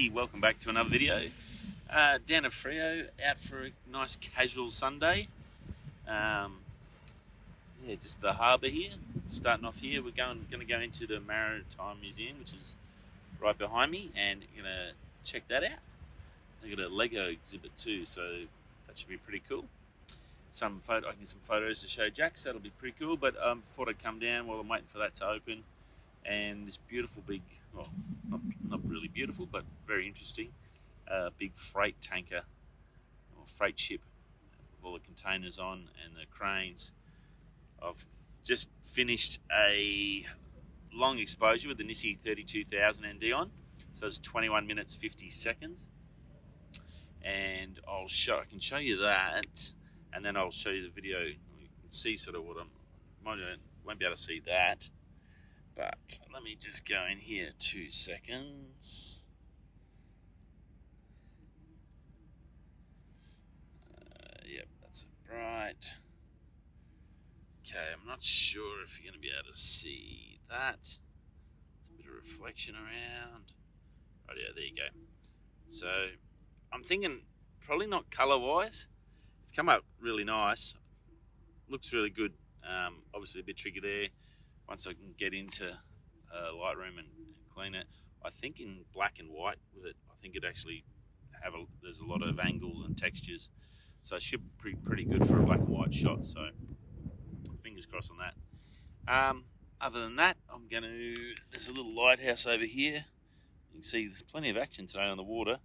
Ricky, welcome back to another video. Down at Freo, out for a nice casual Sunday. Just the harbour here. Starting off here, we're going to go into the Maritime Museum, which is right behind me, and going to check that out. They got a Lego exhibit too, so that should be pretty cool. I can get some photos to show Jack, so that'll be pretty cool. But thought I'd come down while I'm waiting for that to open. And this beautiful big, well, not really beautiful, but very interesting, big freight tanker or freight ship with all the containers on and the cranes. I've just finished a long exposure with the Nissi 32,000 ND on, so it's 21 minutes 50 seconds, and I can show you that, and then I'll show you the video. You can see sort of what won't be able to see that. But let me just go in here 2 seconds. Yep, that's it, right. Okay, I'm not sure if you're going to be able to see that. There's a bit of reflection around. Right, yeah, there you go. So I'm thinking probably not colour-wise. It's come out really nice. Looks really good. Obviously a bit tricky there. Once I can get into Lightroom and clean it, I think in black and white with it, I think it actually there's a lot of angles and textures, so it should be pretty good for a black and white shot. So fingers crossed on that. Other than that, there's a little lighthouse over here. You can see there's plenty of action today on the water.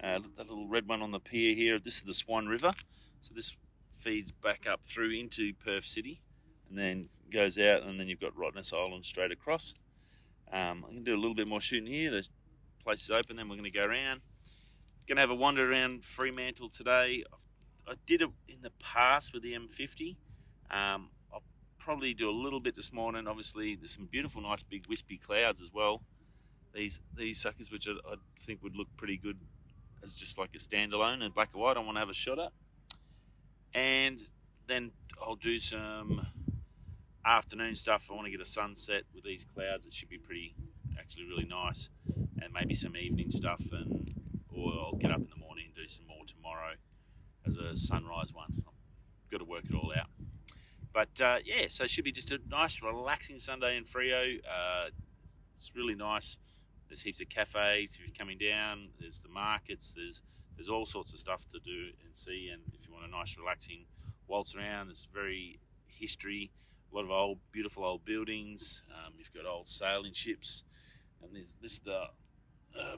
That little red one on the pier here. This is the Swan River, so this feeds back up through into Perth City, and then goes out, and then you've got Rottnest Island straight across. I'm going to do a little bit more shooting here. The place is open, then we're going to go around. Going to have a wander around Fremantle today. I did it in the past with the M50. I'll probably do a little bit this morning. Obviously, there's some beautiful, nice, big, wispy clouds as well. These suckers, which I think would look pretty good as just like a standalone in black and white. I want to have a shot at. And then I'll do some afternoon stuff. I want to get a sunset with these clouds. It should be actually really nice, and maybe some evening stuff, or I'll get up in the morning and do some more tomorrow as a sunrise one. I've got to work it all out. But so it should be just a nice relaxing Sunday in Freo. It's really nice. There's heaps of cafes if you're coming down. There's the markets. There's all sorts of stuff to do and see, and if you want a nice relaxing waltz around, it's very history. A lot of beautiful old buildings. You've got old sailing ships, and this is the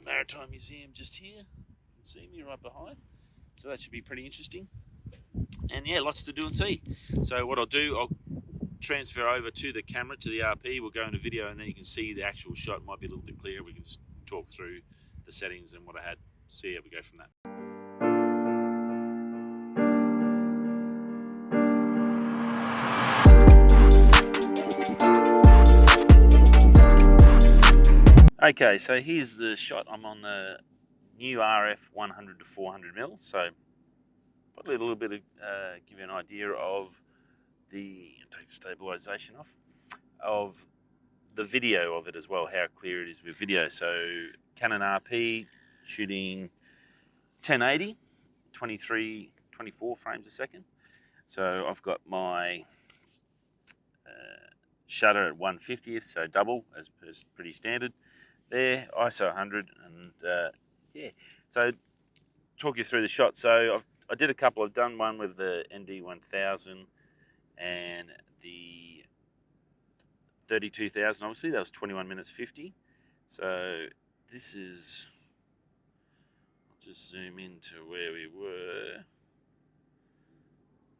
Maritime Museum just here. You can see me right behind, so that should be pretty interesting. And yeah, lots to do and see. So what I'll do, I'll transfer over to the camera, to the RP. We'll go into video, and then you can see the actual shot. Might be a little bit clearer. We can just talk through the settings and what I had. See how we go from that. Okay, so here's the shot. I'm on the new RF 100 to 400mm, so probably a little bit of give you an idea of take the stabilisation off, of the video of it as well, how clear it is with video. So Canon RP shooting 1080, 24 frames a second. So I've got my shutter at 1/50th, so double as pretty standard. There, ISO 100, and so talk you through the shot. So I did a couple. I've done one with the ND 1000 and the 32,000. Obviously, that was 21 minutes 50. So this is. I'll just zoom into where we were.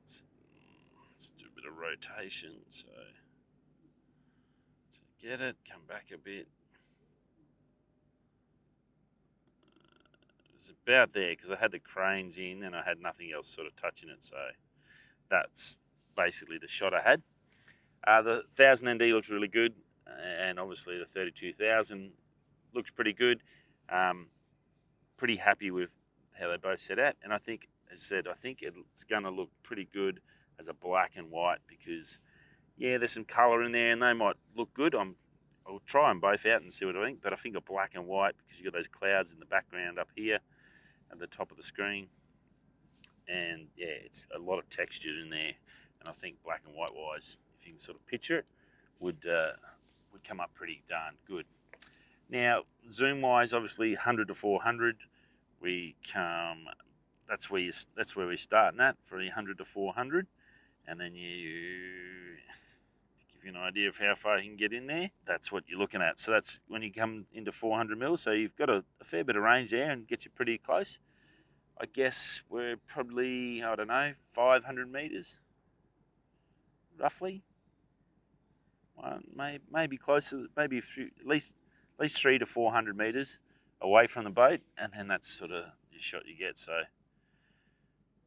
Let's do a bit of rotation. So to get it, come back a bit. About there, because I had the cranes in and I had nothing else sort of touching it, so that's basically the shot I had. The 1000 ND looks really good, and obviously the 32,000 looks pretty good. Pretty happy with how they both set out, and I think, as I said, I think it's going to look pretty good as a black and white, because yeah, there's some colour in there and they might look good. I'll try them both out and see what I think, but I think a black and white, because you've got those clouds in the background up here at the top of the screen. And yeah, it's a lot of texture in there. And I think black and white wise, if you can sort of picture it, would come up pretty darn good. Now, zoom wise, obviously 100 to 400, that's where we're starting at for the 100 to 400. And then give you an idea of how far you can get in there, that's what you're looking at. So that's when you come into 400 mil, so you've got a fair bit of range there and get you pretty close. I guess we're probably, I don't know, 500 meters, roughly. Maybe closer, maybe at least 300 to 400 meters away from the boat, and then that's sort of the shot you get. So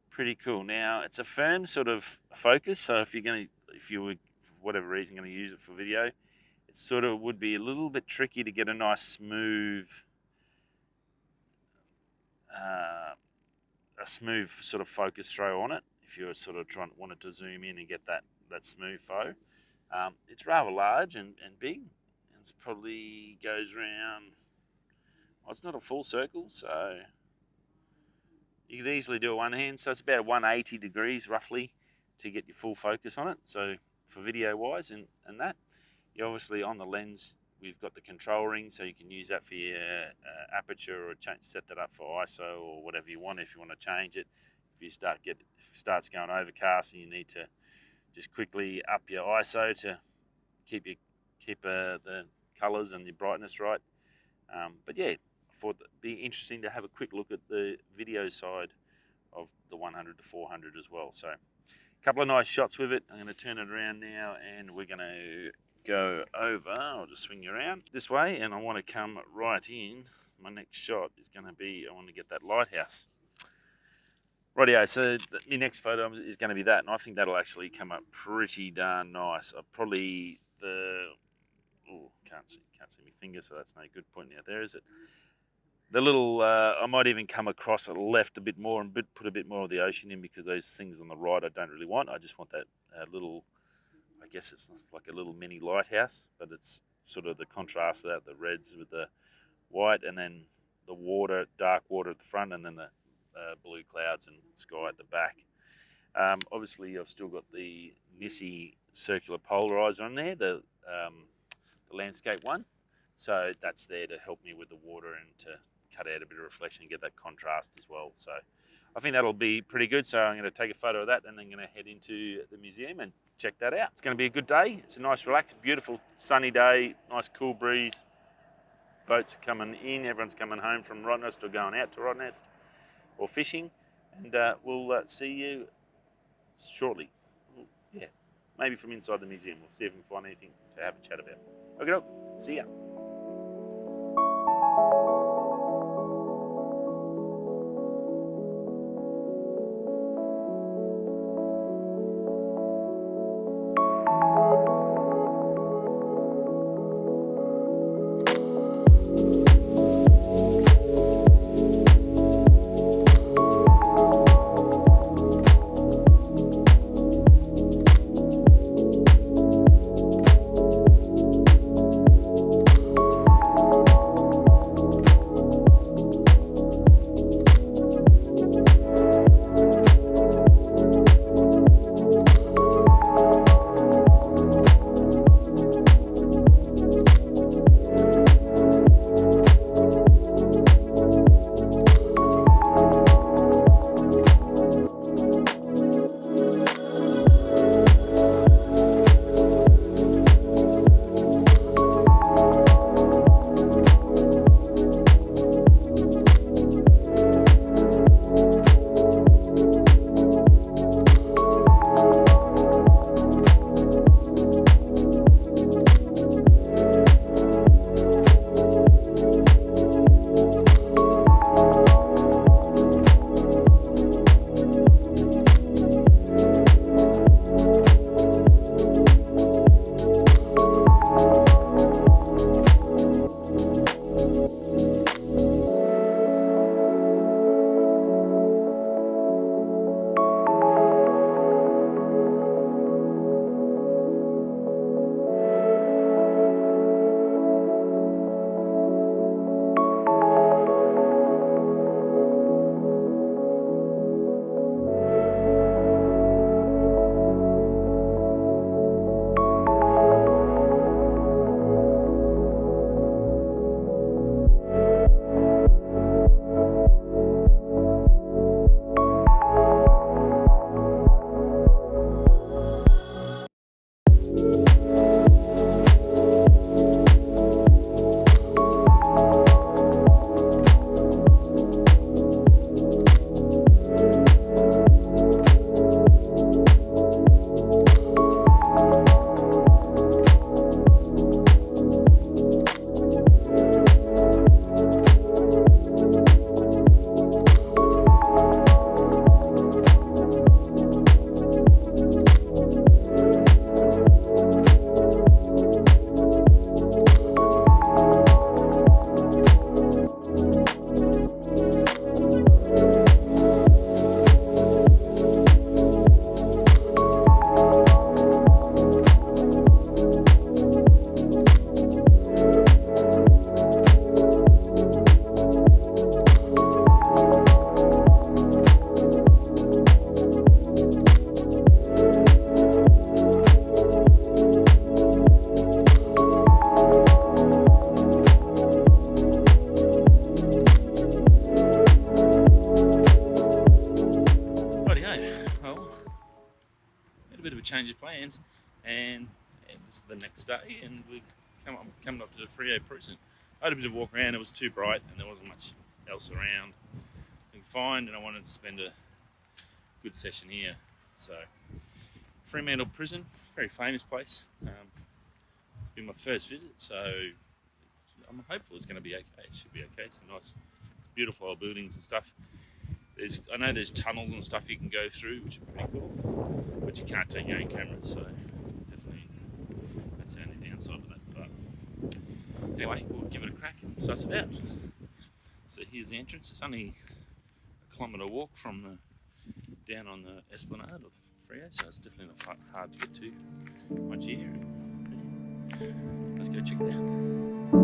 pretty cool. Now it's a firm sort of focus, so if you were for whatever reason going to use it for video, it sort of would be a little bit tricky to get a nice smooth sort of focus throw on it if you're sort of wanted to zoom in and get that smooth photo. It's rather large and big. It probably goes around, well, it's not a full circle, so you could easily do a one hand, so it's about 180 degrees roughly to get your full focus on it. So for video wise and that, you obviously on the lens, we've got the control ring, so you can use that for your aperture or set that up for ISO or whatever you want if you want to change it. If it starts going overcast and you need to just quickly up your ISO to keep the colours and your brightness right. But yeah, I thought it'd be interesting to have a quick look at the video side of the 100 to 400 as well. So a couple of nice shots with it. I'm going to turn it around now and we're going to go over. I'll just swing you around this way and I want to come right in. My next shot is going to be, I want to get that lighthouse. Rightio, so my next photo is going to be that, and I think that'll actually come up pretty darn nice. Probably can't see my finger, so that's no good pointing out there, is it? The little, I might even come across it left a bit more and put a bit more of the ocean in, because those things on the right I don't really want. I just want that little, I guess it's like a little mini lighthouse, but it's sort of the contrast of that, the reds with the white, and then the water, dark water at the front, and then the blue clouds and sky at the back. Obviously, I've still got the Nissi circular polarizer on there, the landscape one. So that's there to help me with the water and to cut out a bit of reflection and get that contrast as well. So I think that'll be pretty good. So I'm going to take a photo of that and then going to head into the museum and check that out. It's going to be a good day. It's a nice, relaxed, beautiful, sunny day, nice cool breeze. Boats are coming in. Everyone's coming home from Rottnest or going out to Rottnest or fishing. And we'll see you shortly. Yeah, maybe from inside the museum. We'll see if we can find anything to have a chat about. Okay, see ya. of a change of plans, and this is the next day, and we've come up to the Freo Prison. I had a bit of a walk around. It was too bright, and there wasn't much else around I could find, and I wanted to spend a good session here. So, Fremantle Prison, very famous place. Been my first visit, so I'm hopeful it's going to be okay. It should be okay. It's beautiful old buildings and stuff. I know there's tunnels and stuff you can go through, which are pretty cool, but you can't take your own camera, so it's definitely, that's the only downside of that. But anyway, we'll give it a crack and suss it out. So here's the entrance. It's only a kilometre walk from down on the Esplanade of Freo, so it's definitely not hard to get to once you're here. Let's go check it out.